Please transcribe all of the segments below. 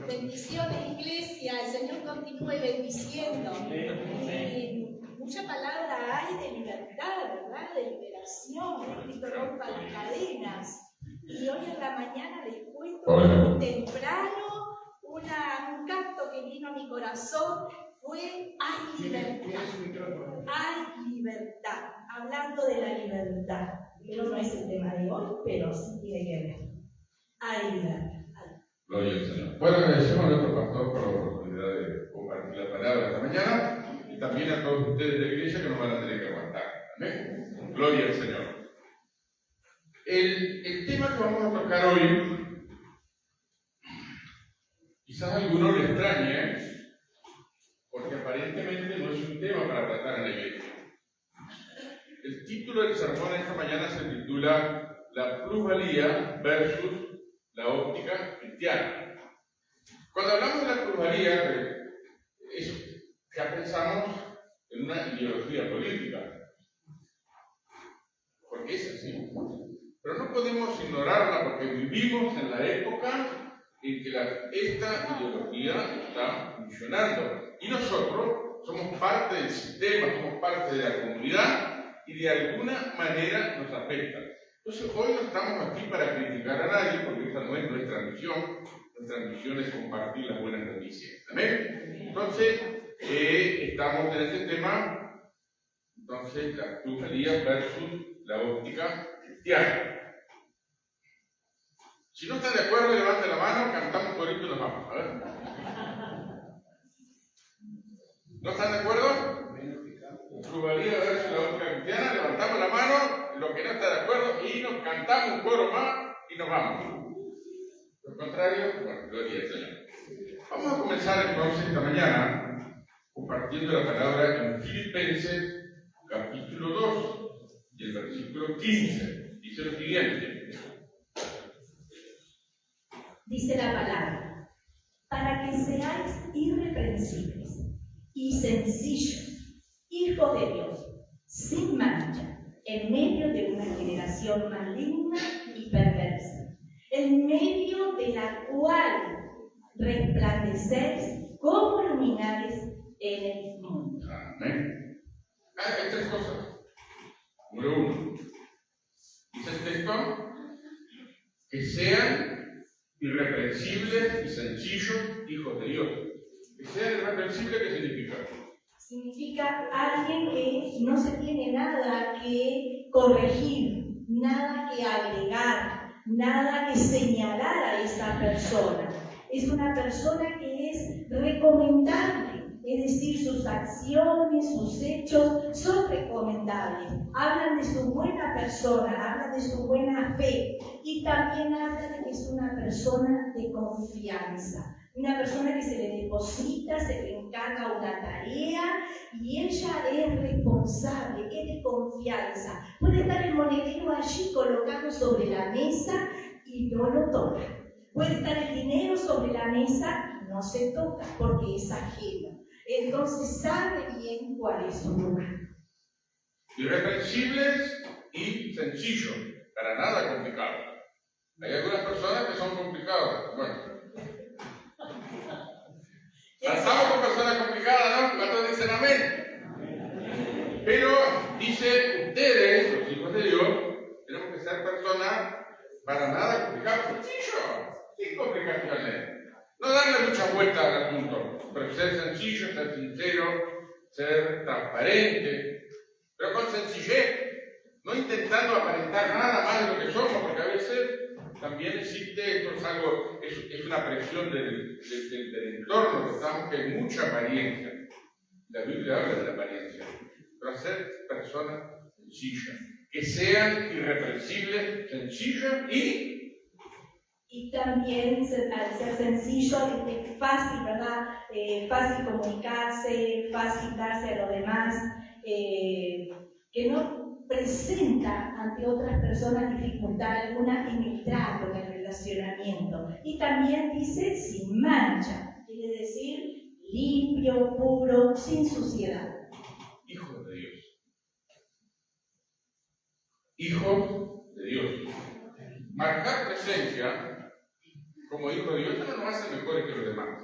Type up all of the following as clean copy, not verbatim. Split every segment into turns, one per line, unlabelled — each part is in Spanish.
Bendiciones, iglesia. El Señor continúe bendiciendo. Mucha palabra hay de libertad, ¿verdad? De liberación. Cristo rompa las cadenas. Y hoy en la mañana les cuento muy temprano un canto que vino a mi corazón. Fue hay libertad. Hay libertad. Hablando de la libertad. Pero no es el tema de hoy, pero sí tiene que ver. Hay libertad.
Gloria al Señor. Bueno, agradecemos a nuestro pastor por la oportunidad de compartir la palabra esta mañana y también a todos ustedes de la iglesia que nos van a tener que aguantar. Amén. Gloria al Señor. El tema que vamos a tocar hoy, quizás a alguno le extrañe, porque aparentemente no es un tema para tratar en la iglesia. El título del sermón esta mañana se titula La plusvalía versus la óptica cristiana. Cuando hablamos de la plusvalía, ya pensamos en una ideología política, porque es así. Pero no podemos ignorarla porque vivimos en la época en que esta ideología está funcionando. Y nosotros somos parte del sistema, somos parte de la comunidad y de alguna manera nos afecta. Entonces hoy no estamos aquí para criticar a nadie porque esa no es nuestra misión. Nuestra misión es compartir las buenas noticias. ¿Amén? Entonces, estamos en este tema, entonces, la plusvalía versus la óptica cristiana. Si no están de acuerdo, levanten la mano, cantamos un corito y nos vamos. A ver. ¿No están de acuerdo? Plusvalía versus la óptica cristiana, levantamos la mano, lo que no está de acuerdo, y nos cantamos un coro más y nos vamos. Lo contrario, bueno, gloria al Señor. Vamos a comenzar entonces esta mañana compartiendo la palabra en Filipenses capítulo 2 y el versículo 15. Dice lo siguiente.
Dice la palabra: para que seáis irreprensibles y sencillos, hijos de Dios, sin mancha, en medio de una generación maligna y perversa, en medio de la cual resplandecéis como luminares en el mundo.
Amén. Hay tres cosas. Número uno, dice el texto, que sean irreprensibles y sencillos hijos de Dios. Que sean irreprensibles, ¿qué significa?
Significa alguien que no se tiene nada que corregir, nada que agregar, nada que señalar a esa persona. Es una persona que es recomendable, es decir, sus acciones, sus hechos son recomendables. Hablan de su buena persona, hablan de su buena fe y también hablan de que es una persona de confianza. Una persona que se le deposita, se le encarga una tarea y ella es responsable, es de confianza. Puede estar el monedero allí colocado sobre la mesa y no lo toca. Puede estar el dinero sobre la mesa y no se toca porque es ajeno. Entonces sabe bien cuál es su lugar.
Irreprensibles y sencillos, para nada complicados. Hay algunas personas que son complicadas. Bueno. Pasamos con personas complicadas, ¿no? ¿Cuántos dicen amén? Pero dice, ustedes, los hijos de Dios, tenemos que ser personas para nada complicadas. Sencillo, sin complicaciones. No darle muchas vueltas al asunto, pero ser sencillo, ser sincero, ser transparente, pero con sencillez, no intentando aparentar nada más de lo que somos, porque a veces también existe, esto es algo, es una presión del entorno que estamos, que hay mucha apariencia. La Biblia habla de la apariencia, pero ser personas sencillas, que sean irreprensibles, sencillas
y también al ser sencillo es fácil, ¿verdad? Fácil comunicarse, fácil darse a los demás, que no presenta ante otras personas dificultad alguna en el trato, en el relacionamiento. Y también dice sin mancha, quiere decir limpio, puro, sin suciedad.
Hijos de Dios. Hijos de Dios. Marcar presencia como hijos de Dios, eso no nos hace mejores que los demás.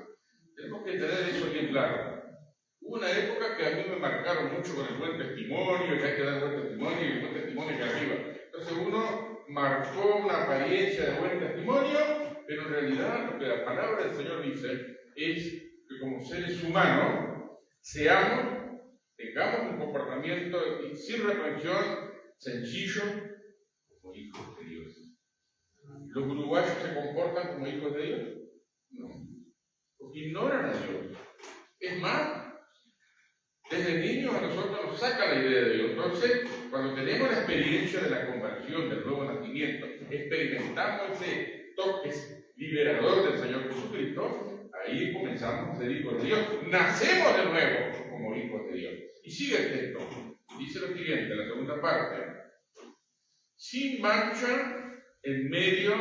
Tenemos que tener eso bien claro. Hubo una época que a mí me marcaron mucho con el buen testimonio, que hay que dar buen testimonio y el buen testimonio que arriba. Entonces uno marcó una apariencia de buen testimonio, pero en realidad lo que la palabra del Señor dice es que como seres humanos seamos, tengamos un comportamiento sin reprensión, sencillo, como hijos de Dios. ¿Los uruguayos se comportan como hijos de Dios? No. Porque ignoran a Dios. Es más, desde niños a nosotros nos saca la idea de Dios. Entonces, cuando tenemos la experiencia de la conversión, del nuevo nacimiento, experimentamos ese toque liberador del Señor Jesucristo, ahí comenzamos a ser hijos de Dios. Nacemos de nuevo como hijos de Dios. Y sigue el texto. Dice lo siguiente, la segunda parte. Sin mancha en medio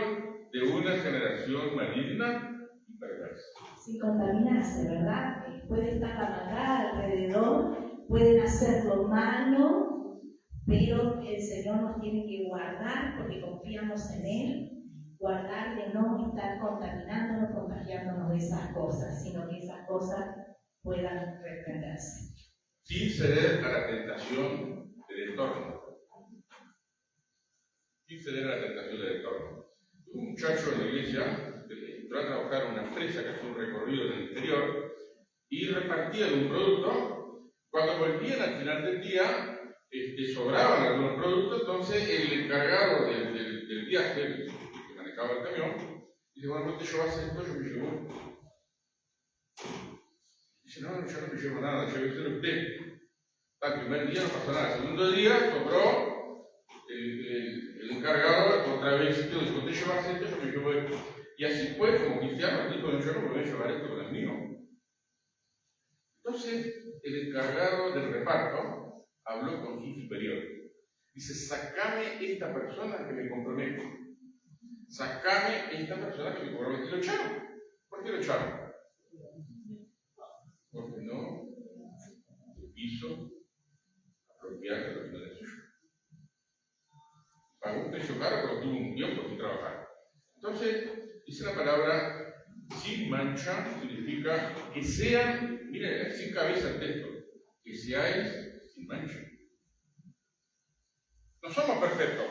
de una generación maligna y perversa.
Sin contaminarse, ¿verdad? Puede estar la maldad alrededor, pueden hacer lo malo, pero el Señor nos tiene que guardar porque confiamos en Él, guardar de no estar contaminándonos, contagiándonos de esas cosas, sino que esas cosas puedan reprenderse.
Sin ceder a la tentación del entorno. Sin ceder a la tentación del entorno. Un muchacho en la iglesia que entró a trabajar en una empresa que hace un recorrido en el interior y repartía de un producto. Cuando volvían al final del día, sobraban algunos productos, entonces el encargado del viaje, el que manejaba el camión, dice, bueno, ¿no te llevas esto? Yo me llevo. Dice, no, yo no me llevo nada, lléveselo usted. Al primer día no pasó nada, el segundo día sobró. El encargado otra vez dijo, ¿te llevas esto? Yo me llevo esto. Y así fue, como cristiano, dijo, yo no me voy a llevar esto con el mío. Entonces, el encargado del reparto habló con su superior. Dice, sacame esta persona que me compromete. Sacame esta persona que me compromete. Y lo echaron. ¿Por qué lo echaron? Porque no quiso apropiar de lo que no era suyo. Pagó un precio caro, pero tuvo un tiempo sin trabajar. Entonces, dice la palabra sin mancha, significa que sean, miren, sin cabeza el texto, que seáis sin mancha. No somos perfectos.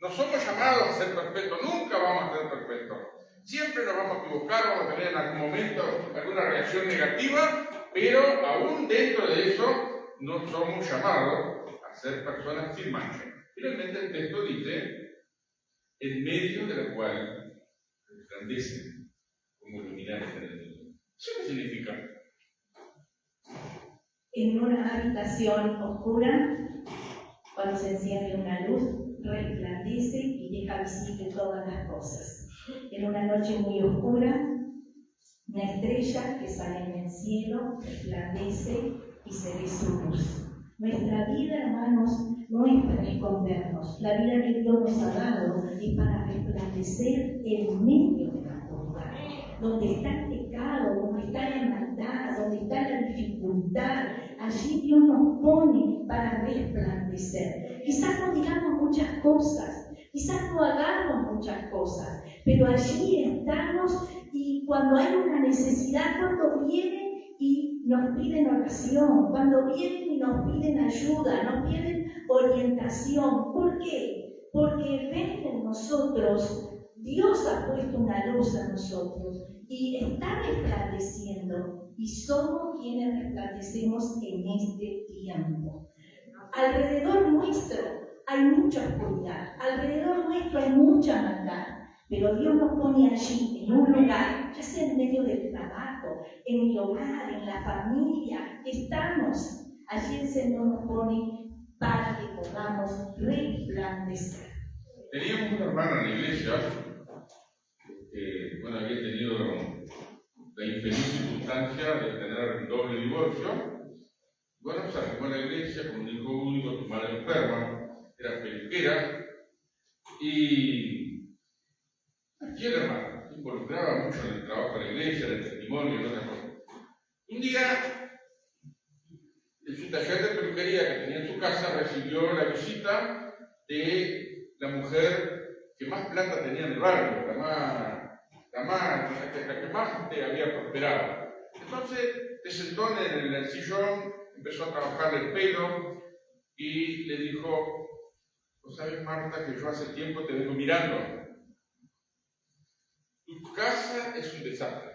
No somos llamados a ser perfectos, nunca vamos a ser perfectos. Siempre nos vamos a equivocar, vamos a tener en algún momento alguna reacción negativa, pero aún dentro de eso no somos llamados a ser personas sin mancha. Finalmente el texto dice, en medio de la cual resplandecen como luminares en el mundo. ¿Eso qué significa?
En una habitación oscura, cuando se enciende una luz, resplandece y deja visible todas las cosas. En una noche muy oscura, una estrella que sale en el cielo resplandece y se ve su luz. Nuestra vida, hermanos, no es para escondernos. La vida que Dios nos ha dado es para resplandecer en medio de la oscuridad. Donde está el pecado, donde está la maldad, donde está la dificultad, allí Dios nos pone para resplandecer. Quizás no digamos muchas cosas, quizás no hagamos muchas cosas, pero allí estamos y cuando hay una necesidad, cuando vienen y nos piden oración, cuando vienen y nos piden ayuda, nos piden orientación. ¿Por qué? Porque ven en nosotros, Dios ha puesto una luz a nosotros y está resplandeciendo y somos quienes resplandecemos en este tiempo. Alrededor nuestro hay mucha oscuridad, alrededor nuestro hay mucha maldad, pero Dios nos pone allí, en un lugar, ya sea en medio del trabajo, en el hogar, en la familia, estamos. Allí el Señor nos pone para que podamos resplandecer.
Teníamos una hermana en la iglesia que, bueno, había tenido la infeliz circunstancia de tener un doble divorcio. Bueno, se arrimó a la iglesia con un hijo único, su madre enferma, era peluquera, y aquí el hermano se involucraba mucho en el trabajo de la iglesia, en el testimonio, en otras cosas. Un día, en su taller de peluquería que tenía en su casa, recibió la visita de la mujer que más plata tenía en el barrio, la más la que más te había prosperado. Entonces se sentó en el sillón, empezó a trabajar el pelo y le dijo: ¿Vos sabés, Marta, que yo hace tiempo te vengo mirando? Tu casa es un desastre.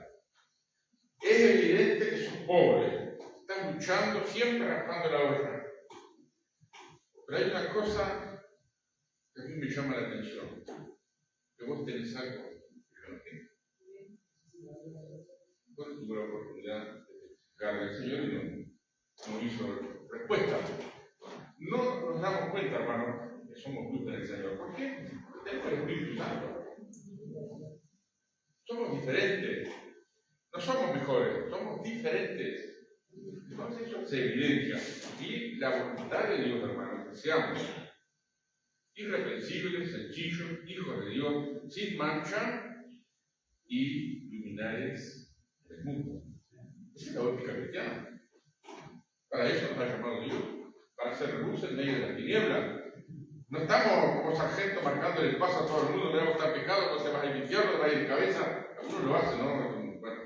Es evidente que sos pobre. Estás luchando, siempre raspando la olla. Pero hay una cosa que a mí me llama la atención. Que vos tenés algo que yo no tengo. Vos tuve la oportunidad de explicarle al Señor y no hizo respuesta. No nos damos cuenta, hermano, que somos luz en el Señor. ¿Por qué? Porque tenemos el Espíritu Santo. Somos diferentes. No somos mejores, somos diferentes. Entonces eso se evidencia. Y la voluntad de Dios, hermano, que seamos irreprensibles, sencillos, hijos de Dios, sin mancha y luminares del mundo. Esa es la óptica cristiana. Para eso nos ha llamado Dios, para hacer luz en medio de las tinieblas. No estamos como sargento marcando el paso a todo el mundo, no está pecado, no se va a ir al infierno, va a ir de cabeza. Algunos lo hacen, ¿no? Bueno,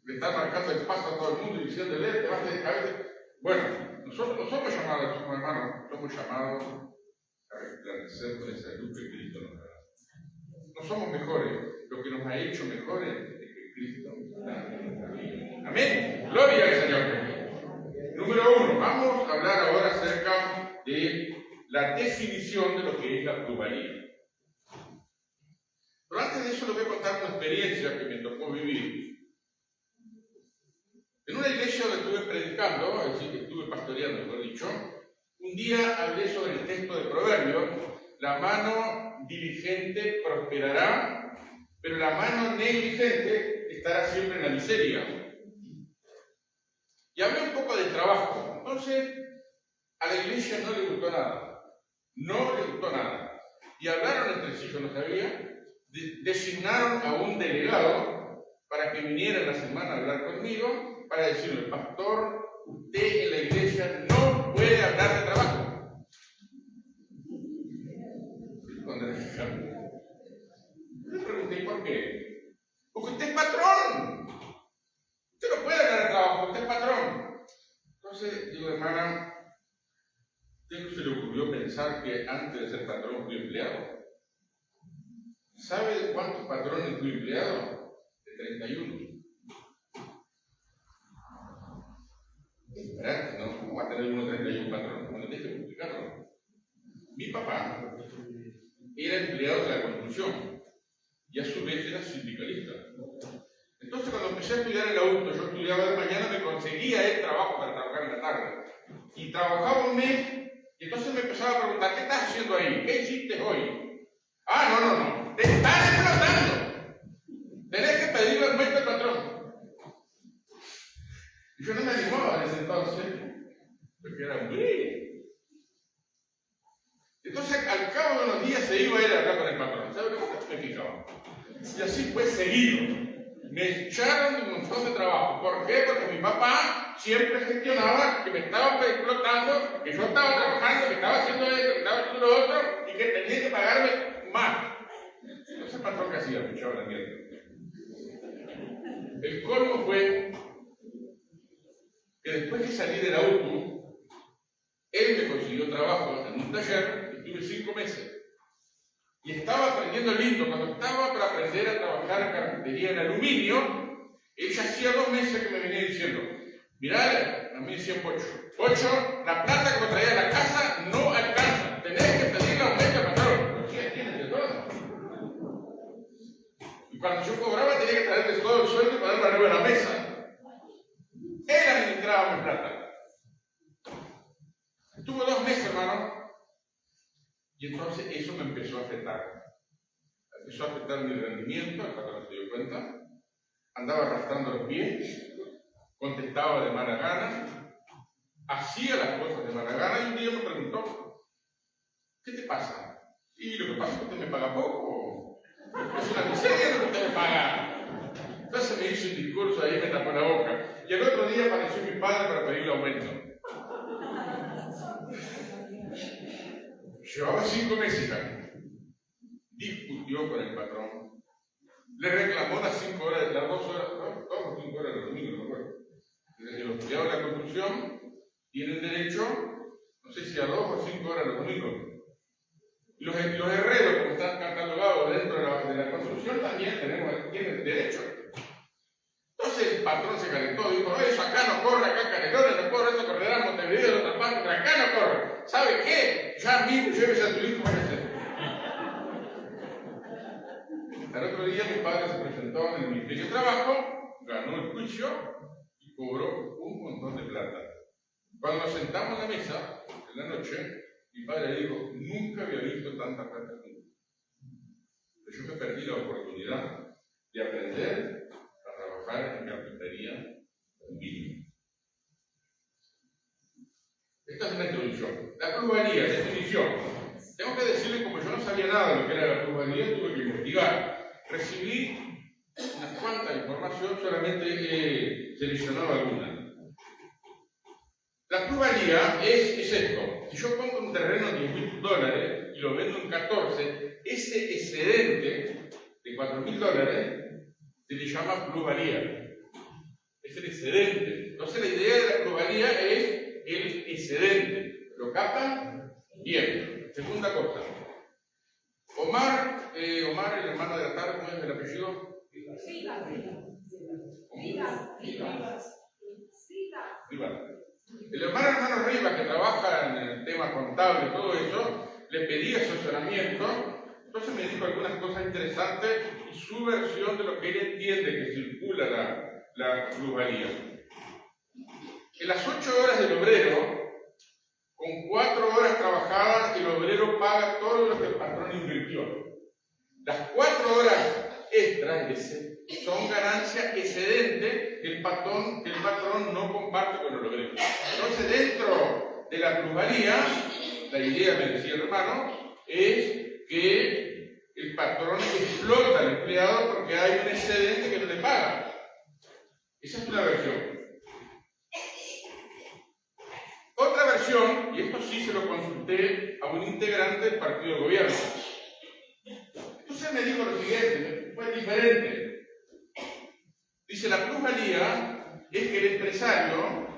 le está marcando el paso a todo el mundo y diciéndole: te vas de cabeza. Bueno, nosotros no somos llamados, somos hermanos, somos llamados a resplandecer con esa luz que Cristo nos da. No somos mejores, lo que nos ha hecho mejores es que Cristo está en nuestra vida. Amén. Gloria al Señor. Número 1, vamos a hablar ahora acerca de la definición de lo que es la plusvalía. Pero antes de eso les voy a contar una experiencia que me tocó vivir. En una iglesia donde estuve predicando, es decir, que estuve pastoreando, mejor dicho, un día hablé sobre el texto de Proverbios: la mano diligente prosperará, pero la mano negligente estará siempre en la miseria. Y hablé un poco del trabajo. Entonces, a la iglesia no le gustó nada. No le gustó nada. Y hablaron entre sí, yo no sabía, designaron a un delegado para que viniera en la semana a hablar conmigo, para decirle: pastor, usted en la iglesia no puede hablar de trabajo. Yo le pregunté: ¿por qué? Porque usted es patrón. Usted no puede hablar de trabajo, usted es patrón. Entonces, digo: hermana, ¿usted no se le ocurrió pensar que antes de ser patrón fui empleado? ¿Sabe de cuántos patrones fui empleado? De 31. ¿Verdad? No, ¿cómo va a tener uno 31 patrones? Bueno, déjeme explicarlo. Mi papá era empleado de la construcción y a su vez era sindicalista. Entonces, cuando empecé a estudiar el auto, yo estudiaba de mañana, me conseguía el trabajo para trabajar en la tarde. Y trabajaba un mes, y entonces me empezaba a preguntar: ¿qué estás haciendo ahí? ¿Qué hiciste hoy? Ah, no. Te están explotando. Tenés que pedirle aumento al patrón. Y yo no me animaba en ese entonces, porque era muy... Entonces, al cabo de unos días se iba a ir a hablar con el patrón. ¿Sabe qué me fijaba? Y así fue seguido. Me echaron de un montón de trabajo. ¿Por qué? Porque mi papá siempre gestionaba que me estaban explotando, que yo estaba trabajando, que estaba haciendo esto, que estaba haciendo lo otro, y que tenía que pagarme más. Entonces el patrón que hacía, me echaba la mierda. El colmo fue que después que salí del auto, él me consiguió trabajo en un taller, estuve 5 meses. Y estaba aprendiendo lindo. Cuando estaba para aprender a trabajar en carpintería en aluminio, ella hacía 2 meses que me venía diciendo: mirá, a mí decía Pocho, la plata que me traía a la casa no alcanza. Tenés que pedirle aumento al patrón. Pero sí, tienes de todo. Y cuando yo cobraba tenía que traerle todo el sueldo y ponerlo arriba de la mesa. Él administraba mi plata. Estuve 2 meses, hermano. Y entonces eso me empezó a afectar. Empezó a afectar mi rendimiento, el patrón se dio cuenta. Andaba arrastrando los pies, contestaba de mala gana, hacía las cosas de mala gana, y un día me preguntó: ¿qué te pasa? Y lo que pasa es que usted me paga poco. Es una miseria lo que usted me paga. Entonces me hizo un discurso ahí, me tapó la boca. Y el otro día apareció mi padre para pedirle aumento. Llevaba 5 meses acá. discutió con el patrón, le reclamó las 5 horas, las 2 horas, 2 o 5 horas de domingo, no me acuerdo. Desde los empleados de la construcción tienen derecho, no sé si a 2 o 5 horas los domingos. Y los herreros, como están catalogados dentro de la construcción, también tienen derecho. Entonces el patrón se calentó y dijo, eso acá no corre, acá Canelones no corre, eso correrá en Montevideo de otra parte, pero acá no corre. ¿Sabe qué? Ya mismo llévese a tu hijo para hacer. Al otro día mi padre se presentó en el Ministerio de Trabajo, ganó el juicio y cobró un montón de plata. Cuando nos sentamos en la mesa, en la noche, mi padre dijo, nunca había visto tanta plata juntos. Pero yo me perdí la oportunidad de aprender a trabajar en carpintería en Villa. Esta es una introducción. La plusvalía, definición. Tengo que decirle, como yo no sabía nada de lo que era la plusvalía, tuve que investigar. Recibí unas cuantas información, solamente he seleccionado algunas. La plusvalía es esto. Si yo pongo un terreno en $10.000 y lo vendo en 14, ese excedente de $4.000 se le llama plusvalía. Es el excedente. Entonces la idea de la plusvalía es el excedente. ¿Lo captan? Bien. Segunda cosa. Omar, el hermano de la tarde, ¿cómo es el apellido? Rivas. El hermano Rivas, que trabaja en el tema contable y todo eso, le pedí asesoramiento, entonces me dijo algunas cosas interesantes y su versión de lo que él entiende que circula la plusvalía. En las 8 horas del obrero, con 4 horas trabajadas, el obrero paga todo lo que el patrón invirtió. Las 4 horas extras son ganancia excedente que el patrón no comparte con el obrero. Entonces, dentro de la plusvalía, la idea, me decía el hermano, es que el patrón explota al empleado porque hay un excedente que no le paga. Esa es una versión. Otra versión, y esto sí se lo consulté a un integrante del partido de gobierno. Entonces me dijo lo siguiente, fue diferente. Dice, la plusvalía es que el empresario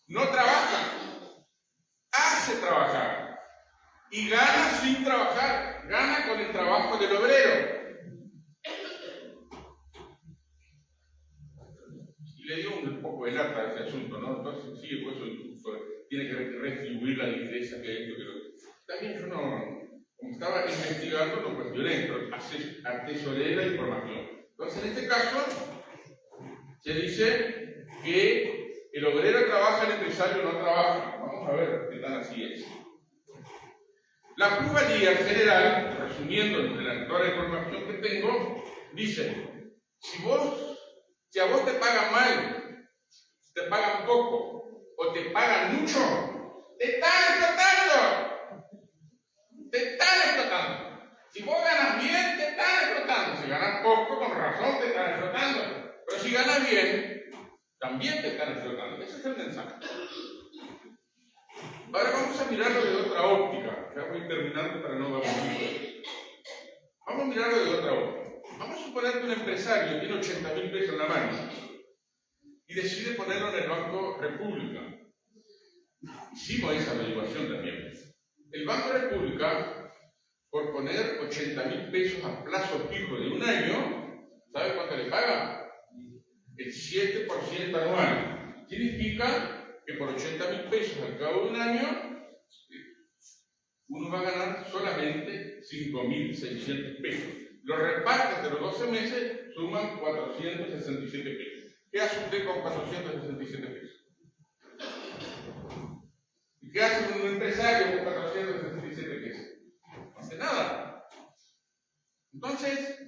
no trabaja, hace trabajar y gana sin trabajar, gana con el trabajo del obrero. Y le dio un poco de lata a ese asunto, ¿no? Entonces, sí, pues eso tiene que retribuir la diferencia que hay. También yo no, como estaba investigando, no cuestioné, pero atesoré la información. Entonces, en este caso, se dice que el obrero trabaja, el empresario no trabaja. Vamos a ver qué tan así es. La plusvalía en general, resumiendo toda la información que tengo, dice, si a vos te pagan mal, te pagan poco, o te pagan mucho, te están explotando. Te están explotando. Si vos ganas bien, te están explotando. Si ganas poco, con razón te están explotando. Pero si ganas bien, también te están explotando. Ese es el mensaje. Ahora vamos a mirarlo de otra óptica. Ya voy terminando para no aburrir. Vamos a mirarlo de otra óptica. Vamos a suponer que un empresario tiene 80.000 pesos en la mano y decide ponerlo en el Banco República. Hicimos esa averiguación también. El Banco República, por poner 80.000 pesos a plazo fijo de un año, ¿sabe cuánto le paga? El 7% anual. Significa que por 80.000 pesos al cabo de un año, uno va a ganar solamente 5.600 pesos. Los repartes de los 12 meses suman 467 pesos. ¿Qué hace usted con 467 pesos? ¿Y qué hace un empresario con 467 pesos? No hace nada. Entonces,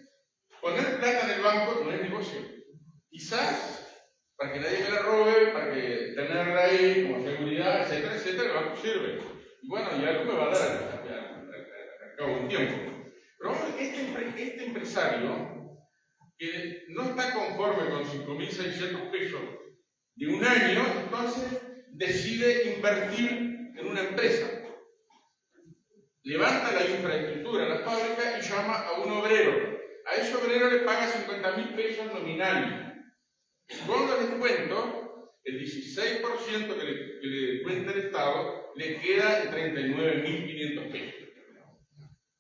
poner plata en el banco no es negocio. Quizás, para que nadie me la robe, para que tenerla ahí como seguridad, etcétera, etcétera, el banco sirve. Y bueno, y algo me va a dar al cabo de un tiempo. Pero este empresario que no está conforme con 5.600 pesos de un año, entonces decide invertir en una empresa. levanta la infraestructura en la fábrica y llama a un obrero. A ese obrero le paga 50.000 pesos nominales. Con los descuentos, el 16% que le cuenta el Estado le queda en 39.500 pesos.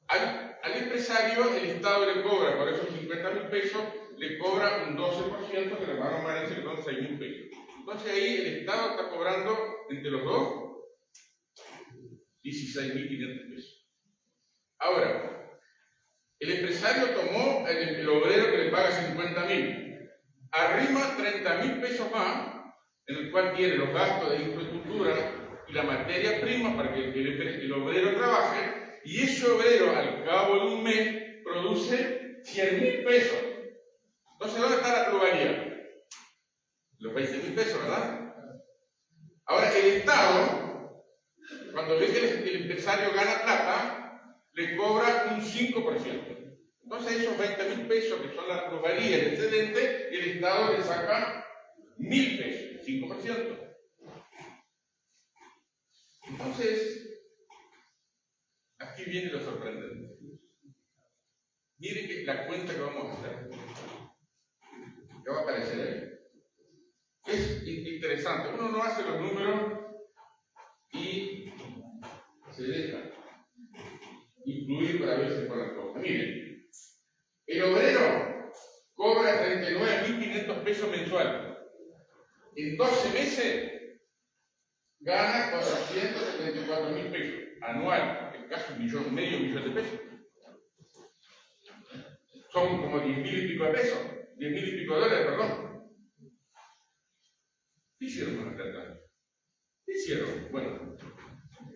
Al empresario el Estado le cobra, por esos 50.000 pesos, le cobra un 12%, que le van a parecer que son 6.000 pesos. Entonces ahí el Estado está cobrando entre los dos 16.500 pesos. Ahora, el empresario tomó el obrero que le paga 50.000, arrima 30.000 pesos más, en el cual tiene los gastos de infraestructura y la materia prima para que el obrero trabaje, y ese obrero al cabo de un mes produce 100.000 pesos. Entonces, ¿dónde está la plusvalía? Los 20.000 pesos, ¿verdad? Ahora, el Estado, cuando ve que el empresario gana plata, le cobra un 5%. Entonces, esos 20.000 pesos, que son la plusvalía del excedente, el Estado le saca 1.000 pesos, 5%. Entonces, aquí viene lo sorprendente. Miren que la cuenta que vamos a hacer, que va a aparecer ahí, es interesante. Uno no hace los números y se deja influir para veces por las cosas. Miren, el obrero cobra 39.500 pesos mensuales. En 12 meses gana 474.000 pesos anual, en casi medio millón de pesos. Son como 10.000 y pico de pesos, 10.000 y pico de dólares, perdón. ¿Qué hicieron con la plata? ¿Qué hicieron? Bueno,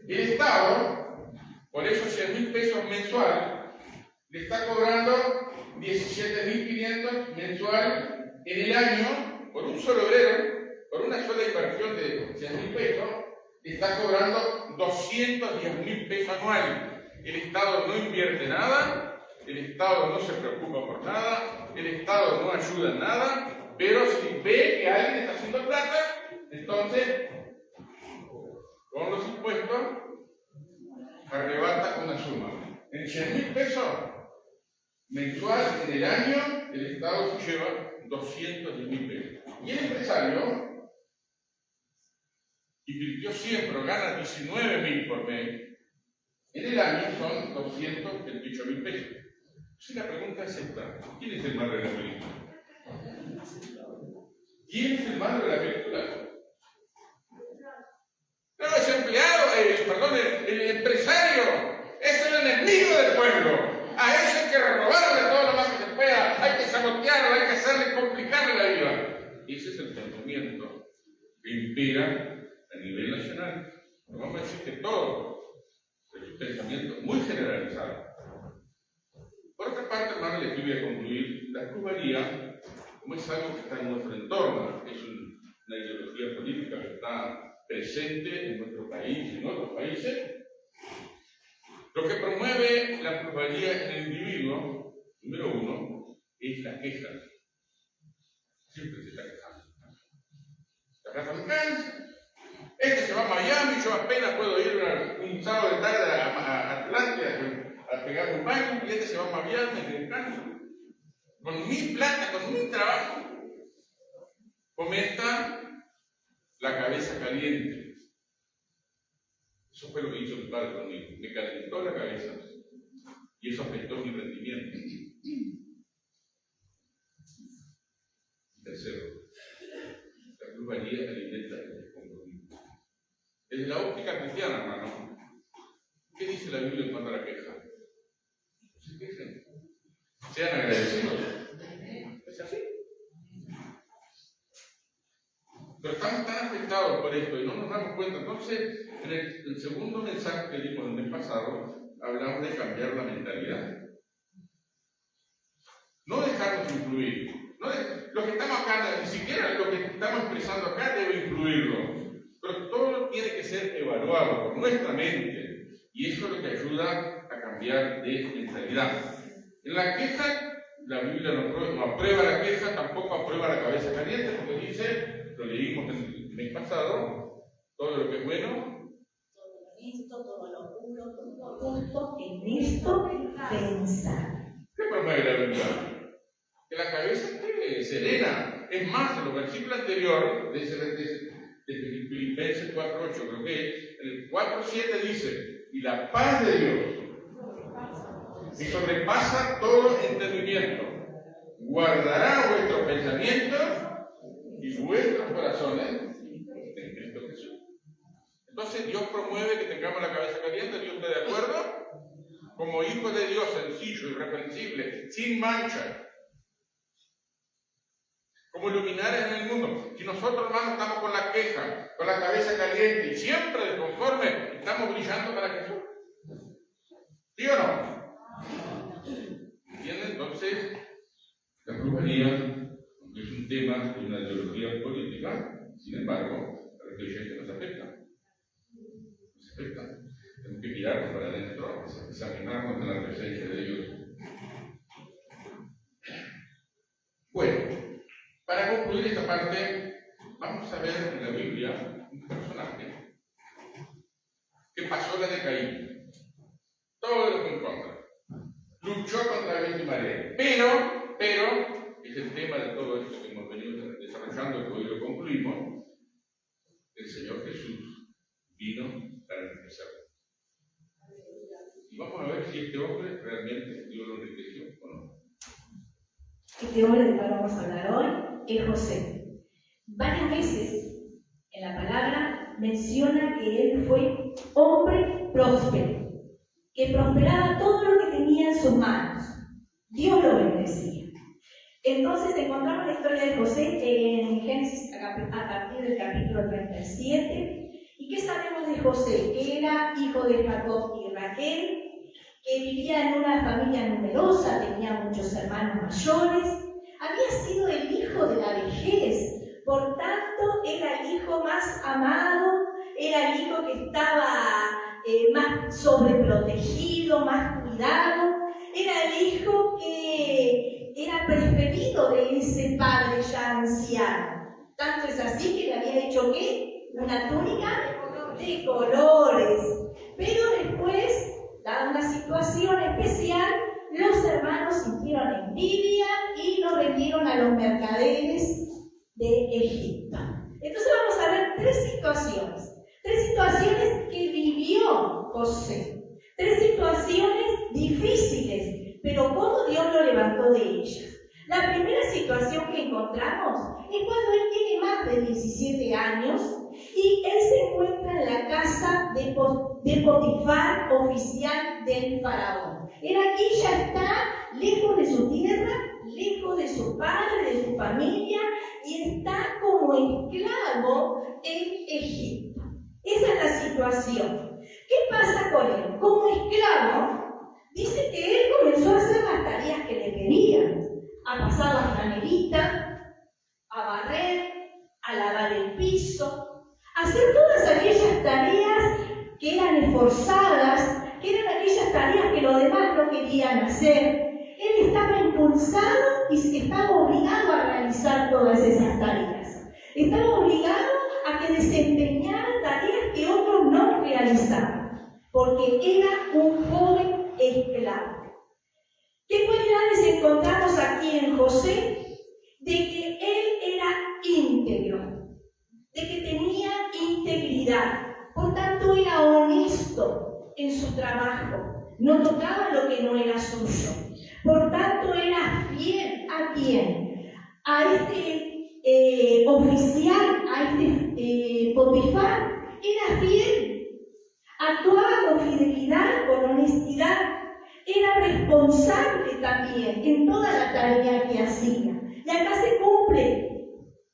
el Estado, por esos 100.000 pesos mensuales, le está cobrando 17.500 mensual en el año por un solo obrero, por una sola inversión de 100.000 pesos, le está cobrando 210.000 pesos anuales. El Estado no invierte nada, el Estado no se preocupa por nada, el Estado no ayuda en nada, pero si ve que alguien está haciendo plata, entonces, con los impuestos, arrebata una suma. En 100.000 pesos mensual en el año, el Estado se lleva 210.000 pesos. Y el empresario invirtió 100, pero gana 19.000 por mes. En el año son 228.000 pesos. Si la pregunta es esta: ¿quién es el malo de la película? ¿Quién es el malo de la película? No, ese empleado, el empresario, es el enemigo del pueblo. A eso hay que robarle todo lo más que se pueda, hay que sabotearlo, hay que hacerle complicarle la vida. Ese es el pensamiento que impera a nivel nacional. No vamos a decir que todo es un pensamiento muy generalizado. Por otra parte, hermano, les voy a concluir: la plusvalía, como es algo que está en nuestro entorno, es una ideología política que está presente en nuestro país y en otros países, lo que promueve la plusvalía en el individuo, número uno, es la queja. Siempre se está quejando. La casa me cansa. Este se va a Miami, yo apenas puedo ir un sábado de tarde a Atlanta a pegar un baño, y este se va a Miami, me descanso. Con mi plata, con mi trabajo, comenta la cabeza caliente. Eso fue lo que hizo mi padre conmigo. Me calentó la cabeza y eso afectó mi rendimiento. Tercero, la plusvalía alimenta el descompromiso. Desde la óptica cristiana, hermano, ¿qué dice la Biblia en cuanto a la queja? Se quejen. Sean agradecidos. Es así. Pero estamos tan afectados por esto y no nos damos cuenta. Entonces, en el segundo mensaje que dimos el mes pasado, hablamos de cambiar la mentalidad. No dejarnos influir. Lo que estamos acá, ni siquiera lo que estamos expresando acá debe influirlo. Pero todo tiene que ser evaluado por nuestra mente. Y eso es lo que ayuda a cambiar de mentalidad. En la queja, la Biblia no aprueba la queja, tampoco aprueba la cabeza caliente, porque dice, lo leímos el mes pasado, todo lo que es bueno,
todo lo listo, todo lo puro, todo lo justo, en esto pensad.
¿Qué promueve la humildad? Que la cabeza esté serena. Es más, en los versículos anteriores, de Filipenses 4:8, creo que es, el 4:7 dice, y la paz de Dios, que sobrepasa todo entendimiento, guardará vuestros pensamientos y vuestros corazones en Cristo Jesús. Entonces Dios promueve que tengamos la cabeza caliente. ¿Dios está de acuerdo? Como hijo de Dios, sencillo, irreprensible, sin mancha, como luminares en el mundo. Si nosotros, hermanos, estamos con la queja, con la cabeza caliente y siempre desconforme, estamos brillando para Jesús. ¿Sí o no? ¿Entienden? Entonces, la brujería es un tema de una ideología política, sin embargo, a los creyentes nos afecta. Nos afecta. Tenemos que mirarnos para adentro, examinarnos en la presencia de Dios. Bueno, para concluir esta parte, vamos a ver en la Biblia un personaje que pasó la de Caín. Todo lo que en contra. Luchó contra viento y marea. Pero, es el tema de todo esto que hemos venido desarrollando, que hoy lo concluimos. El Señor Jesús vino para enriquecerlo. Y vamos a ver si este hombre realmente Dios lo enriqueció o no.
Este hombre del cual vamos a hablar hoy es José. Varias veces en la palabra menciona que él fue hombre próspero, que prosperaba todo lo que tenía en sus manos. Dios lo bendecía. Entonces encontramos la historia de José en Génesis a partir del capítulo 37. ¿Y qué sabemos de José? Que era hijo de Jacob y Raquel, que vivía en una familia numerosa, tenía muchos hermanos mayores, había sido el hijo de la vejez, por tanto era el hijo más amado, era el hijo que estaba más sobreprotegido, más cuidado, era el hijo que era preferido de ese padre ya anciano. Tanto es así que le había hecho ¿qué? Una túnica de colores. Pero después, dada una situación especial, los hermanos sintieron envidia y lo vendieron a los mercaderes de Egipto. Entonces vamos a ver tres situaciones que vivió José, tres situaciones difíciles, pero cómo Dios lo levantó de ellas. La primera situación que encontramos es cuando él tiene más de 17 años y él se encuentra en la casa de Potifar, oficial del faraón. Él aquí ya está lejos de su tierra, lejos de su padre, de su familia, y está como esclavo en Egipto. Esa es la situación. ¿Qué pasa con él? Como esclavo, dice que él comenzó a hacer las tareas que le pedían, a pasar la granerita, a barrer, a lavar el piso, a hacer todas aquellas tareas que eran esforzadas, que eran aquellas tareas que los demás no querían hacer. Él estaba impulsado y estaba obligado a realizar todas esas tareas. Estaba obligado a que desempeñara tareas que otros no realizaban, porque era un joven esclavo. ¿Qué cualidades encontramos aquí en José? De que él era íntegro, de que tenía integridad, por tanto era honesto en su trabajo, no tocaba lo que no era suyo, por tanto era fiel a quién, a este oficial, a este Potifar, era fiel, actuaba con fidelidad, con honestidad, era responsable también en toda la tarea que hacía. Y acá se cumple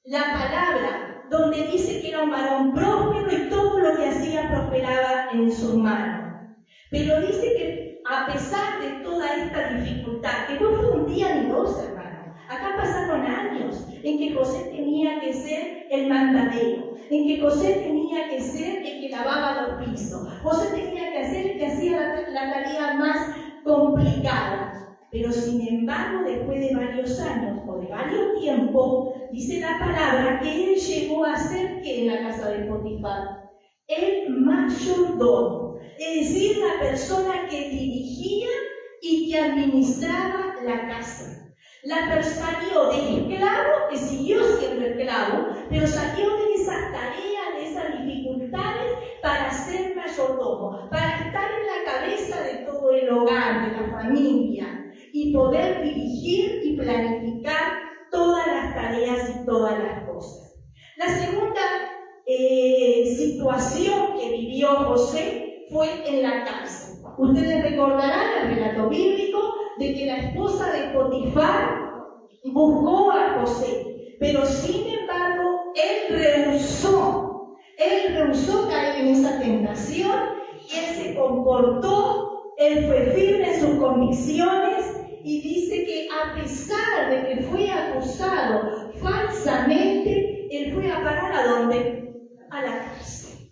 la palabra donde dice que era un varón próspero y todo lo que hacía prosperaba en sus manos. Pero dice que a pesar de toda esta dificultad, que no fue un día ni dos, hermanos, acá pasaron años en que José tenía que ser el mandadero, en que José tenía que ser el que lavaba los pisos, José tenía que ser el que hacía la tarea más complicada. Pero sin embargo, después de varios años o de varios tiempos, dice la palabra que él llegó a ser que en la casa de Potifar, el mayordomo. es decir, la persona que dirigía y que administraba la casa. Salió de esclavo, que siguió siendo esclavo, pero salió de esas tareas, de esas dificultades para ser mayordomo, para estar en la cabeza de todo el hogar, de la familia, y poder dirigir y planificar todas las tareas y todas las cosas. La segunda situación que vivió José fue en la cárcel. Ustedes recordarán el relato bíblico de que la esposa de Potifar buscó a José, pero sin embargo él rehusó caer en esa tentación y él se comportó, él fue firme en sus convicciones y dice que a pesar de que fue acusado falsamente, él fue a parar ¿a dónde? A la cárcel.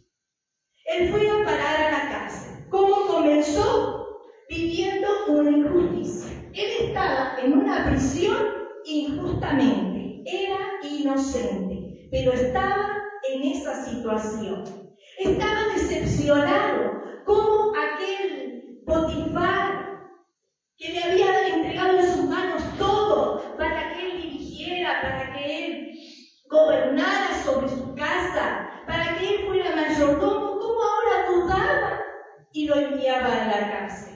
Él fue a parar a la cárcel. ¿Cómo comenzó? Viviendo una injusticia. Él estaba en una prisión injustamente, era inocente, pero estaba en esa situación. Estaba decepcionado, como aquel Potifar que le había entregado en sus manos todo para que él dirigiera, para que él gobernara sobre su casa, para que él fuera mayordomo, como ahora dudaba y lo enviaba a la cárcel.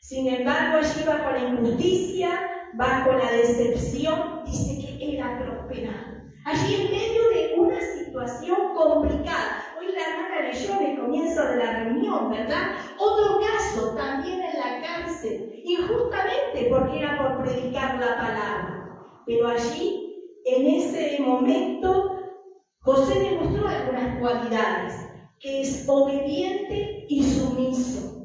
Sin embargo, allí bajo la injusticia, bajo la decepción, dice que era prosperado. Allí en medio de una situación complicada. Hoy la hermana leyó en el comienzo de la reunión, ¿verdad? Otro caso también en la cárcel, injustamente porque era por predicar la palabra. Pero allí, en ese momento, José demostró algunas cualidades, que es obediente y sumiso.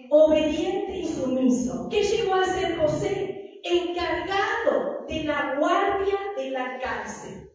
Obediente y sumiso. ¿Qué llegó a ser José? Encargado de la guardia de la cárcel.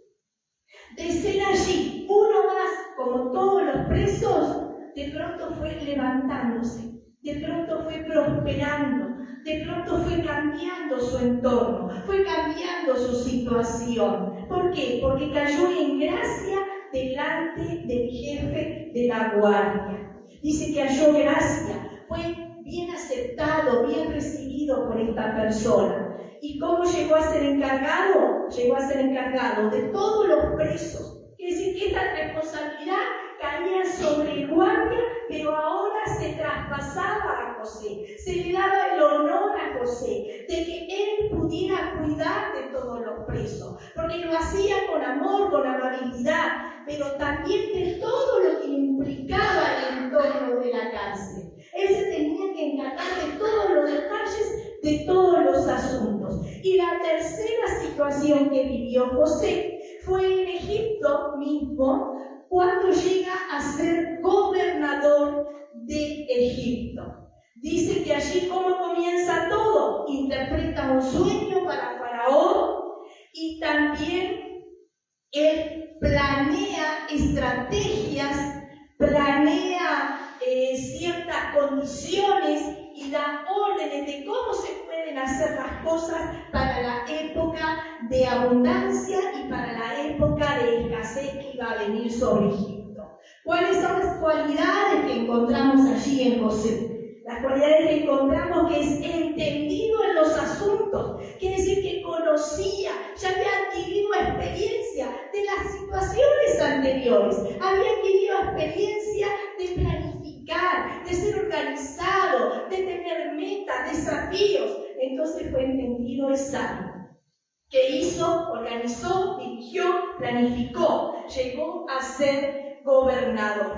De ser allí uno más, como todos los presos, de pronto fue levantándose, de pronto fue prosperando, de pronto fue cambiando su entorno, fue cambiando su situación. ¿Por qué? Porque cayó en gracia delante del jefe de la guardia. Dice que halló gracia, fue bien aceptado, bien recibido por esta persona. ¿Y cómo llegó a ser encargado? Llegó a ser encargado de todos los presos. Quiere decir que esta responsabilidad caía sobre el guardia, pero ahora se traspasaba a José. Se le daba el honor a José de que él pudiera cuidar de todos los presos, porque lo hacía con amor, con amabilidad, pero también de todo lo que implicaba el entorno de la cárcel. Él se tenía que encargar de todos los detalles, de todos los asuntos. Y la tercera situación que vivió José fue en Egipto mismo, cuando llega a ser gobernador de Egipto. Dice que allí, ¿cómo comienza todo? Interpreta un sueño para Faraón y también él planea estrategias, planea ciertas condiciones y da órdenes de cómo se pueden hacer las cosas para la época de abundancia y para la época de escasez que iba a venir sobre Egipto. ¿Cuáles son las cualidades que encontramos allí en José? Las cualidades que encontramos que es entendido en los asuntos, quiere decir que conocía, ya había adquirido experiencia de las situaciones anteriores, había adquirido experiencia de planificar, de ser organizado, de tener metas, desafíos. Entonces fue entendido y sabio. ¿Qué hizo? Organizó, dirigió, planificó, llegó a ser gobernador.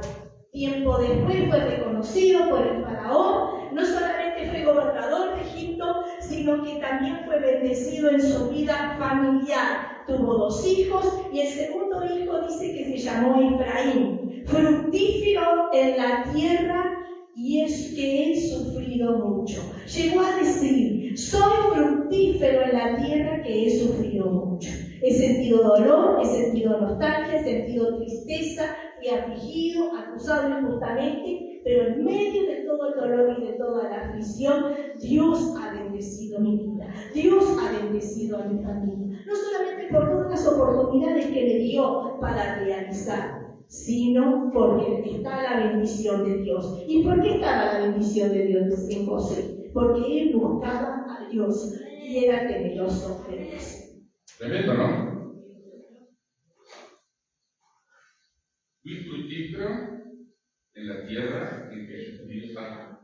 Tiempo después fue reconocido por el faraón, no solamente fue gobernador de Egipto, sino que también fue bendecido en su vida familiar. Tuvo 2 hijos y el segundo hijo dice que se llamó Efraín, fructífero en la tierra y es que he sufrido mucho. Llegó a decir, soy fructífero en la tierra que he sufrido mucho. He sentido dolor, he sentido nostalgia, he sentido tristeza, fui afligido, acusado injustamente, pero en medio de todo el dolor y de toda la aflicción, Dios ha bendecido mi vida, Dios ha bendecido a mi familia, no solamente por todas las oportunidades que le dio para realizar, sino porque está la bendición de Dios. ¿Y por qué estaba la bendición de Dios en José? Porque él buscaba a Dios y era temeroso de Dios.
Tremendo, ¿no? Muy fructífero en la tierra en que Jesucristo está.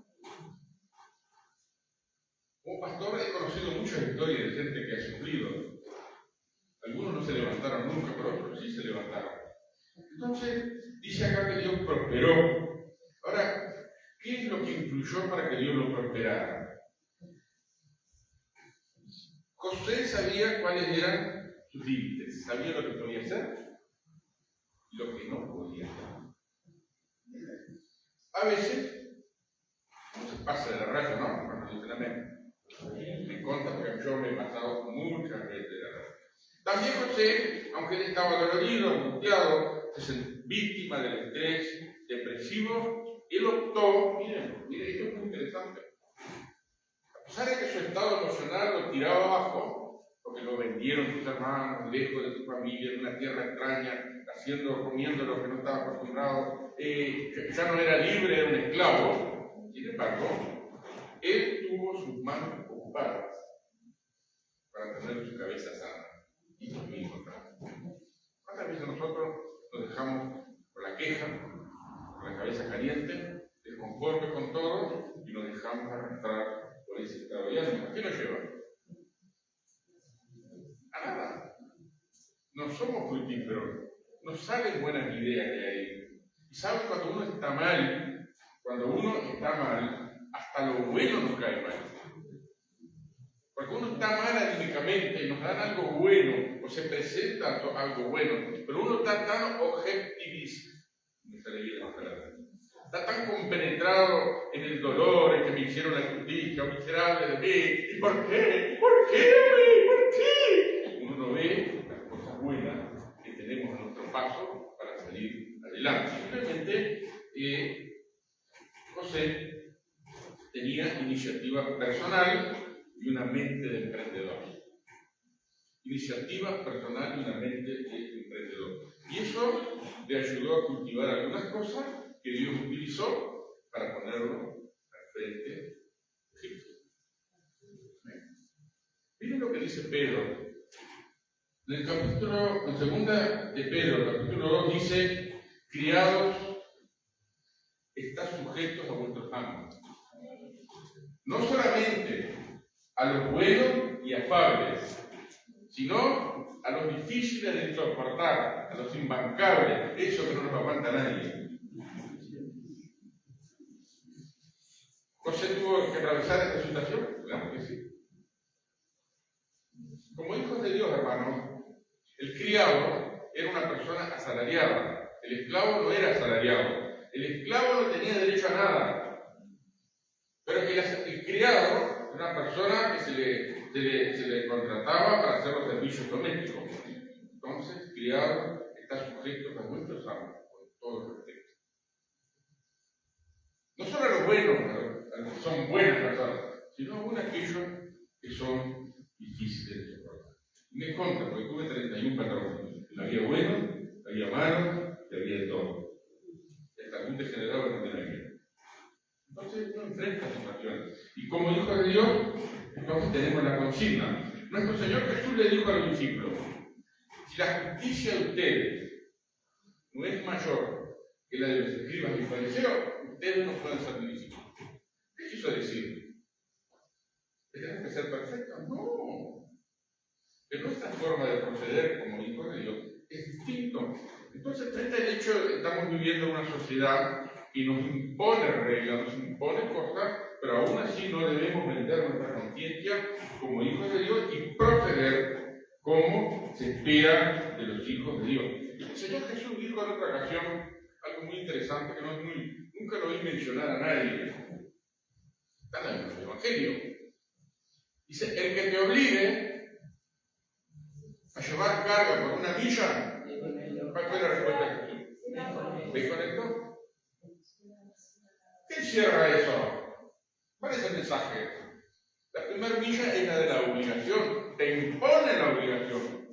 Como pastor he conocido muchas historias de gente que ha sufrido. Algunos no se levantaron nunca, pero otros sí se levantaron. Entonces, dice acá que Dios prosperó. Ahora, ¿qué es lo que influyó para que Dios lo prosperara? José sabía cuáles eran sus límites, sabía lo que podía hacer y lo que no podía hacer. A veces, no se pasa de la raya, ¿no? Cuando dicen amén. Me consta porque yo me he pasado muchas veces de la raya. También José, aunque él estaba dolorido, angustiado, víctima del estrés depresivo, él optó, miren, esto es muy interesante. A pesar de que su estado emocional lo tiraba abajo, porque lo vendieron sus hermanos, lejos de su familia, en una tierra extraña, comiendo lo que no estaba acostumbrado, ya no era libre, era un esclavo. Sin embargo, él tuvo sus manos ocupadas para tener su cabeza sana. Y los mismos, ¿no? ¿Cuántas veces nosotros nos dejamos con la queja, con la cabeza caliente, desconforme con todo, y nos dejamos arrastrar por ese estado de ánimo? ¿A qué nos lleva? A nada. No somos fructíferos, no salen buenas ideas de ahí. Y saben, cuando uno está mal, hasta lo bueno nos cae mal. Porque uno está mal anímicamente y nos dan algo bueno, o se presenta algo bueno, pero uno está tan objetivista, está tan compenetrado en el dolor, en que me hicieron la justicia, miserable de mí, ¿y por qué? ¿Por qué a mí? ¿Por qué? Uno no ve las cosas buenas que tenemos a nuestro paso para salir adelante. Simplemente, José tenía iniciativa personal y una mente de emprendedor. Iniciativa personal y una mente de emprendedor. Y eso le ayudó a cultivar algunas cosas que Dios utilizó para ponerlo al frente de Egipto. Miren lo que dice Pedro. En el capítulo, en segunda de Pedro, capítulo 2, dice: criados, estad sujetos a vuestros amos. No solamente a los buenos y afables, sino a los difíciles de soportar, a los imbancables, eso que no nos aguanta nadie. ¿José tuvo que atravesar esta situación? Claro que sí. Como hijos de Dios, hermanos, el criado era una persona asalariada, el esclavo no era asalariado, el esclavo no tenía derecho a nada, pero el criado era una persona que se le contrataba para hacer los servicios domésticos. Entonces, criado está sujeto a vuestros amos, con todo respeto. No solo a los buenos, a los que son buenas personas, sino aún a aquellos que son difíciles de soportar. Me consta, porque tuve 31 patrones. Había buenos, había malos y había de todo. Hasta algún degenerado también había. Entonces uno enfrenta situaciones. Y como hijos de Dios, entonces tenemos la consigna. Nuestro Señor Jesús le dijo a los discípulos: si la justicia de ustedes no es mayor que la de los escribas y fariseos, ustedes no pueden ser mis discípulos. ¿Qué quiso decir? ¿Tenemos que ser perfectos? No. Pero nuestra forma de proceder como hijos de Dios es distinto. Entonces, frente al hecho de que estamos viviendo en una sociedad y nos impone reglas, nos impone cosas, pero aún así no debemos vender nuestra conciencia como hijos de Dios y proceder como se espera de los hijos de Dios. El Señor Jesús dijo en otra ocasión algo muy interesante que nunca lo oí mencionar a nadie. Está en el Evangelio. Dice: el que te obligue a llevar carga por una milla, ¿cuál fue la respuesta de Jesús? ¿Desconectó? ¿Qué encierra eso? ¿Cuál es el mensaje? La primera milla es la de la obligación, te impone la obligación.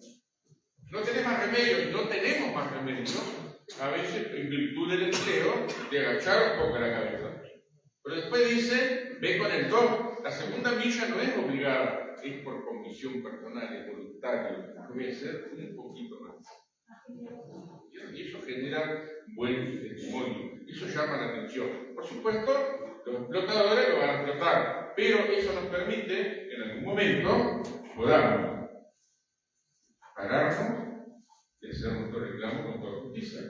No tenés más remedio, no tenemos más remedio, ¿no? a veces en virtud del empleo, de agachar un poco la cabeza. Pero después dice, ve con el 2. La segunda milla no es obligada, es por convicción personal, es voluntario. Voy a hacer un poquito más. Y eso genera buen testimonio. Eso llama la atención. Por supuesto, los explotadores lo van a explotar, pero eso nos permite que en algún momento podamos pararnos y hacer nuestro reclamo con toda justicia.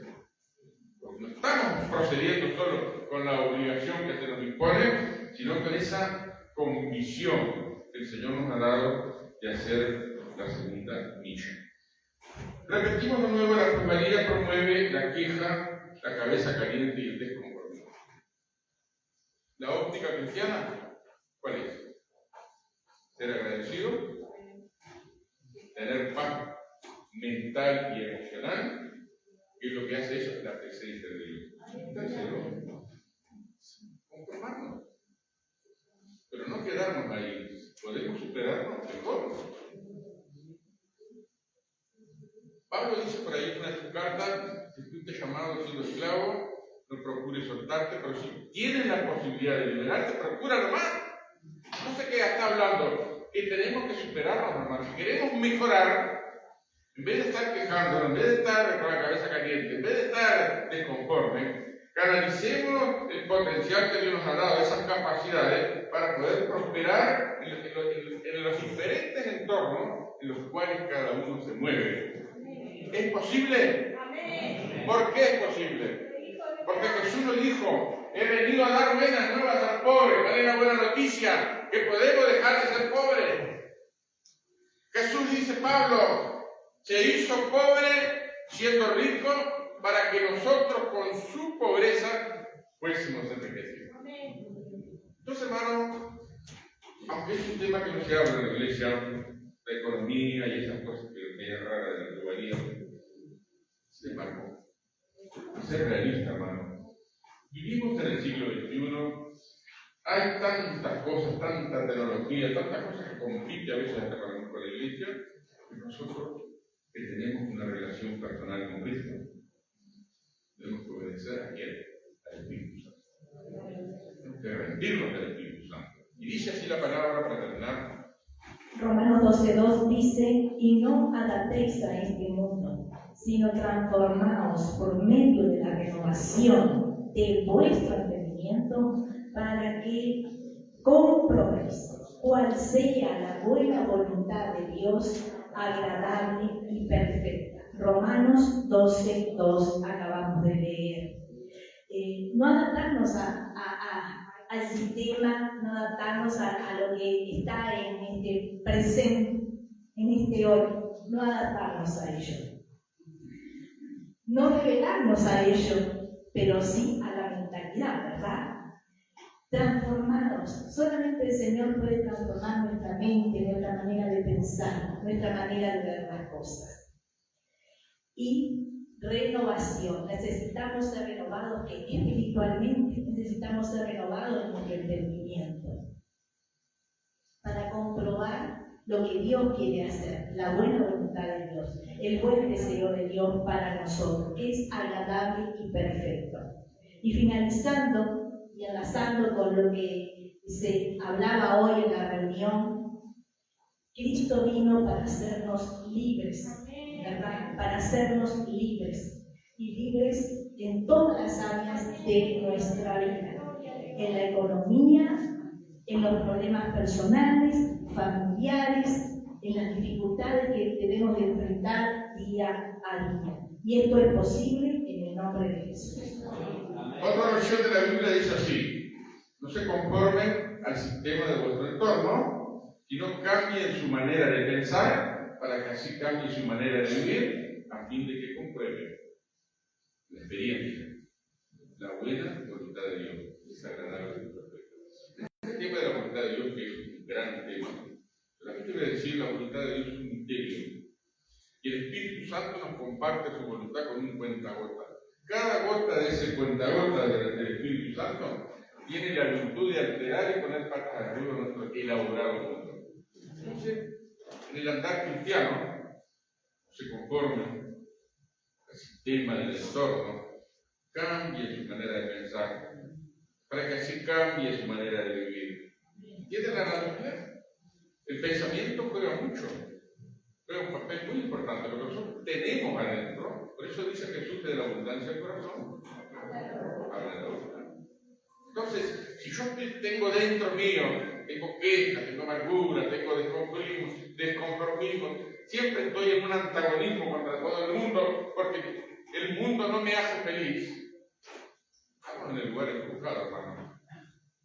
Porque no estamos procediendo solo con la obligación que se nos impone, sino con esa convicción que el Señor nos ha dado de hacer la segunda milla. Repetimos de nuevo, la plusvalía promueve la queja, la cabeza caliente y el desconformismo. ¿La óptica cristiana cuál es? Ser agradecido, tener paz mental y emocional, que es lo que hace eso, la presencia de Dios. Tercero, conformarnos, pero no quedarnos ahí. Podemos superarnos mejor. Pablo dice por ahí en una de sus cartas, si fuiste llamado siendo esclavo, no procures soltarte, pero si tienes la posibilidad de liberarte, procúralo más. No sé qué está hablando, que tenemos que superarnos, hermanos. Si queremos mejorar, en vez de estar quejándonos, en vez de estar con la cabeza caliente, en vez de estar desconforme, canalicemos el potencial que Dios nos ha dado, esas capacidades, para poder prosperar en los diferentes entornos en los cuales cada uno se mueve. ¿Es posible? ¿Por qué es posible? Porque Jesús nos dijo, he venido a dar buenas nuevas al pobre. ¿Cuál es la buena noticia? Que podemos dejar de ser pobres. Jesús dice, Pablo, se hizo pobre siendo rico para que nosotros con su pobreza fuésemos enriquecidos. Entonces, hermanos, aunque es un tema que no se habla en la iglesia, la economía y esas cosas que es rara de la globalidad, sin embargo, ser realista, hermano. Vivimos en el siglo XXI, hay tantas cosas, tanta tecnología, tantas cosas que compiten a veces hasta con la iglesia, que nosotros que tenemos una relación personal con Cristo, tenemos que obedecer a quién, al Espíritu Santo. Tenemos que rendirnos al Espíritu Santo. Y dice así la palabra para terminar.
Romanos 12:2 dice, y no adaptéis a este mundo, sino transformaos por medio de la renovación de vuestro entendimiento, para que comprobéis cuál sea la buena voluntad de Dios, agradable y perfecta. Romanos 12:2 acabamos de leer. No adaptarnos al sistema, no adaptarnos a lo que está en este presente, en este hoy, no adaptarnos a ello. No revelarnos a ello, pero sí a la mentalidad, ¿verdad? Transformarnos. Solamente el Señor puede transformar nuestra mente, nuestra manera de pensar, nuestra manera de ver las cosas. Y renovación. Necesitamos ser renovados espiritualmente, necesitamos ser renovados en nuestro entendimiento para comprobar lo que Dios quiere hacer, la buena voluntad de Dios, el buen deseo de Dios para nosotros, que es agradable y perfecto. Y finalizando y enlazando con lo que se hablaba hoy en la reunión, Cristo vino para hacernos libres, ¿verdad? Para hacernos libres, y libres en todas las áreas de nuestra vida, en la economía, en los problemas personales, familiares, en las dificultades que debemos de enfrentar día a día. Y esto es posible en el nombre de Jesús.
Otra versión de la Biblia dice así: no se conformen al sistema de vuestro entorno, sino cambien su manera de pensar para que así cambie su manera de vivir, a fin de que comprueben la experiencia, la buena voluntad de Dios, es agradable y perfecta. Este tema de la voluntad de Dios, que es un gran tema, solamente voy a decir, la voluntad de Dios es un misterio, y el Espíritu Santo nos comparte su voluntad con un cuentagotas. Cada gota de ese cuentagotas del Espíritu Santo tiene la virtud de alterar y poner patas arriba nuestro elaborado mundo. Entonces, en el andar cristiano, no se conformen al tema del entorno, cambie su manera de pensar, para que así cambie su manera de vivir. ¿Entienden la analogía? El pensamiento juega mucho, juega un papel muy importante. Lo que nosotros tenemos adentro, por eso dice Jesús que de la abundancia del corazón habla de la boca. Entonces, si yo tengo dentro mío, tengo quejas, tengo amargura, tengo desconformismo, siempre estoy en un antagonismo contra todo el mundo, porque el mundo no me hace feliz. Estamos en el lugar equivocado, hermano.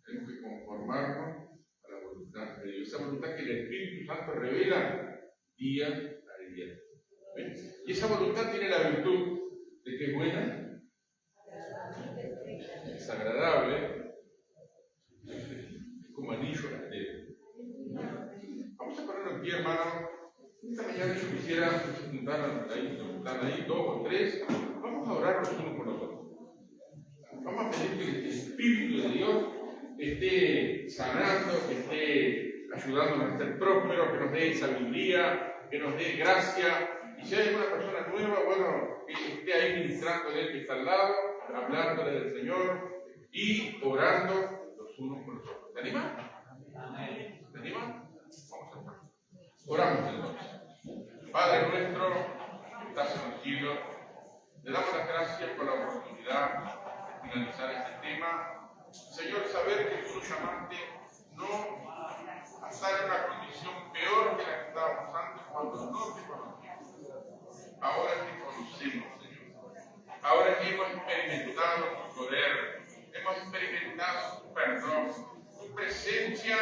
Tenemos que conformarnos a la voluntad de Dios, esa voluntad que el Espíritu Santo revela día a día. ¿Ven? Y esa voluntad tiene la virtud de que es buena, es agradable, es como anillo al dedo. Vamos a ponerlo en pie, hermano. Esta mañana yo quisiera juntar ahí 2 o 3. Vamos a orar los unos por los otros. Vamos a pedir que el Espíritu de Dios esté sanando, que esté ayudándonos a ser prósperos, que nos dé sabiduría, que nos dé gracia. Y si hay alguna persona nueva, bueno, que esté ahí ministrando de él que está al lado, hablándole del Señor y orando los unos por los otros. ¿Te animas? ¿Te animas? Vamos a orar. Oramos entonces. Padre nuestro que estás en el cielo, te damos las gracias por la oportunidad de finalizar este tema. Señor, saber que tú nos llamaste no a estar en una condición peor que la que estábamos antes cuando no te conocíamos. Ahora te conocemos, Señor. Ahora que hemos experimentado tu poder, hemos experimentado tu perdón, tu presencia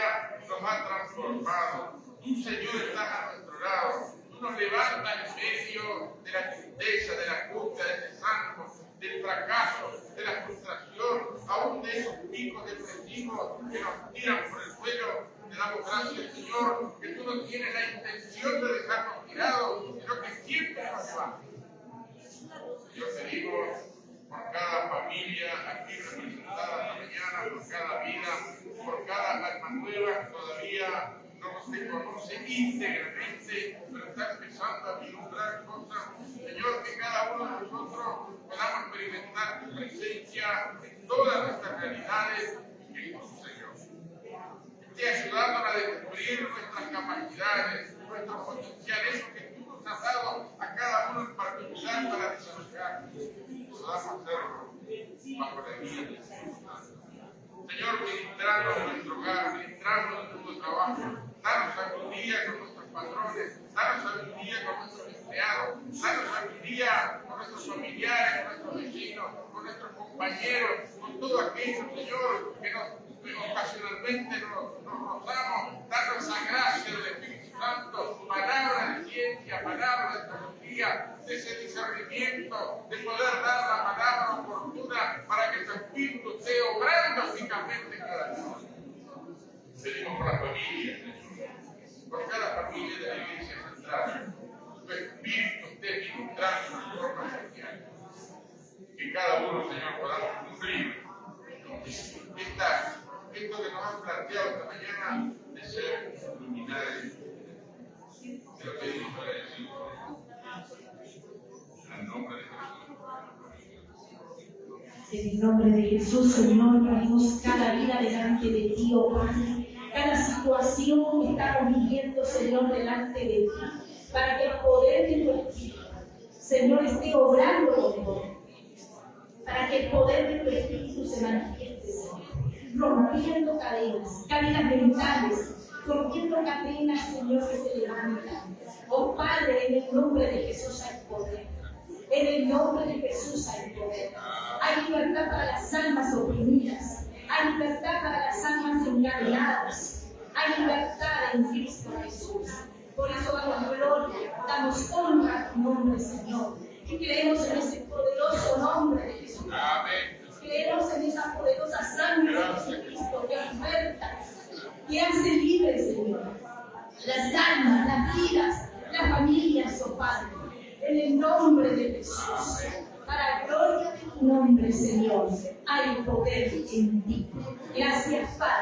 nos ha transformado. Tú, Señor, estás a nuestro lado. Tú nos levantas en medio de la tristeza, de la angustia, del desánimo, del fracaso, de la frustración, aún de esos picos depresivos que nos tiran por el suelo. Te damos gracias, Señor, que tú no tienes la intención de dejarnos tirados, sino que siempre nos levantas. Señor, te digo por cada familia aquí representada esta mañana, por cada vida, por cada alma nueva que todavía no se conoce íntegramente, pero está empezando a vislumbrar cosas. Señor, que cada uno de nosotros podamos experimentar tu presencia en todas nuestras realidades en tu Señor. Esté ayudándonos a descubrir nuestras capacidades, nuestro potencial, eso que tú nos has dado a cada uno en particular para desarrollar. Podamos hacerlo bajo la guía del Espíritu Santo. Señor, ministrarnos en nuestro hogar, ministrarnos en nuestro trabajo. Danos sabiduría con nuestros patrones, danos sabiduría con nuestros empleados, danos sabiduría con nuestros familiares, con nuestros vecinos, con nuestros compañeros, con todo aquello, Señor, que ocasionalmente nos rozamos. Danos esa gracia del Espíritu Santo, palabra de ciencia, palabra de teología, de ese discernimiento, de poder dar la palabra oportuna para que tu Espíritu esté obrando eficazmente cada día. Pedimos por la familia, Señor, por cada familia de la Iglesia Central, tu Espíritu esté ministrando en forma especial. Que cada uno, Señor, podamos cumplir esto que nos han planteado esta mañana de ser luminares. Te lo pedimos agradecidos. En el nombre de Jesús.
En el nombre de Jesús, Señor, ponemos cada vida delante de ti, oh Padre. Cada situación que estamos viviendo, Señor, delante de ti, para que el poder de tu Espíritu, Señor, esté obrando con nosotros, para que el poder de tu Espíritu se manifieste, Señor, rompiendo cadenas mentales, rompiendo cadenas, Señor, que se levantan. Oh Padre, en el nombre de Jesús hay poder. En el nombre de Jesús hay poder. Hay libertad para las almas oprimidas. Hay libertad para las almas encadenadas. Hay libertad en Cristo Jesús. Por eso damos gloria, damos honra a tu nombre, Señor. Y creemos en ese poderoso nombre de Jesús.
Amén.
Creemos en esa poderosa sangre de Jesucristo que liberta, que hace libre, Señor, las almas, las vidas, las familias, oh Padre. En el nombre de Jesús. Para gloria de tu nombre, Señor, hay poder en ti. Gracias, Padre.